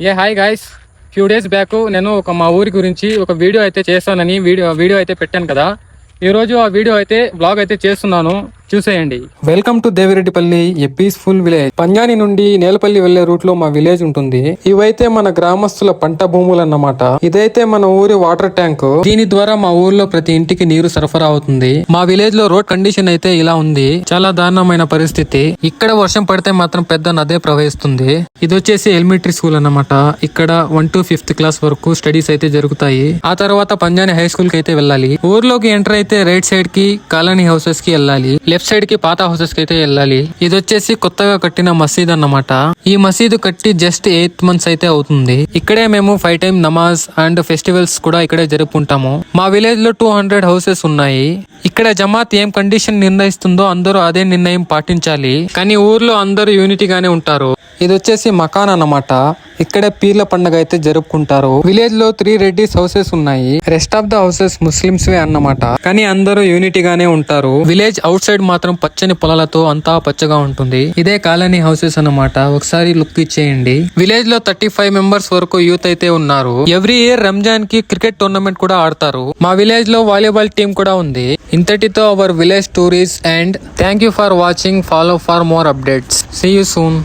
Hi guys, few days back నేను మా ఊరి గురించి ఒక వీడియో అయితే చేస్తానని వీడియో అయితే పెట్టాను కదా. ఈ రోజు ఆ వీడియో అయితే బ్లాగ్ అయితే చేస్తున్నాను, చూసేయండి. Welcome to Devireddipalli, a peaceful village. Panjani నుండి నేలపల్లి వెళ్లే రూట్ లో మా విలేజ్ ఉంటుంది. ఇవైతే మన గ్రామస్తుల పంట భూములు అన్నమాట. ఇదైతే మన ఊరి వాటర్ ట్యాంక్. దీని ద్వారా మా ఊర్లో ప్రతి ఇంటికి నీరు సరఫరా అవుతుంది. మా విలేజ్ లో రోడ్ కండిషన్ అయితే ఇలా ఉంది, చాలా దారుణమైన పరిస్థితి. ఇక్కడ వర్షం పడితే మాత్రం పెద్ద నదే ప్రవహిస్తుంది. ఇది వచ్చేసి ఎలిమెంటరీ స్కూల్ అన్నమాట. ఇక్కడ 1 to 5th క్లాస్ వరకు స్టడీస్ అయితే జరుగుతాయి. ఆ తర్వాత పంజాని హై స్కూల్ కి అయితే వెళ్ళాలి. ఊర్లోకి ఎంటర్ అయితే రైట్ సైడ్ కి కాలనీ హౌసెస్ కి వెళ్ళాలి, లెఫ్ట్ సైడ్ కి పాత హౌసెస్ కి అయితే వెళ్ళాలి. ఇది వచ్చేసి కొత్తగా కట్టిన మసీద్ అన్నమాట. ఈ మసీదు కట్టి జస్ట్ 8 months అయితే అవుతుంది. ఇక్కడే మేము 5 time నమాజ్ అండ్ ఫెస్టివల్స్ కూడా ఇక్కడే జరుపుకుంటాము. మా విలేజ్ లో 200 హౌసెస్ ఉన్నాయి. ఇక్కడ జమాత్ ఏం కండిషన్ నిర్ణయిస్తుందో అందరూ అదే నిర్ణయం పాటించాలి. కానీ ఊర్లో అందరూ యూనిటీగానే ఉంటారు. ఇది వచ్చేసి మకాన్ అన్నమాట. ఇక్కడే పీర్ల పండుగ అయితే జరుపుకుంటారు. విలేజ్ లో 3 రెడ్డిస్ హౌసెస్ ఉన్నాయి. Rest of the houses Muslims వే అన్నమాట. కానీ అందరూ యూనిటీగానే ఉంటారు. విలేజ్ అవుట్ సైడ్ మాత్రం పచ్చని పొలాలతో అంతా పచ్చగా ఉంటుంది. ఇదే కాలనీ హౌసెస్ అన్నమాట. ఒకసారి లుక్ ఇచ్చేయండి. విలేజ్ లో 35 members వరకు యూత్ అయితే ఉన్నారు. ఎవ్రీ ఇయర్ రంజాన్ కి క్రికెట్ టోర్నమెంట్ కూడా ఆడతారు. మా విలేజ్ లో వాలీబాల్ టీం కూడా ఉంది. ఇంతటితో our village stories and thank you for watching. Follow for more updates. See you soon.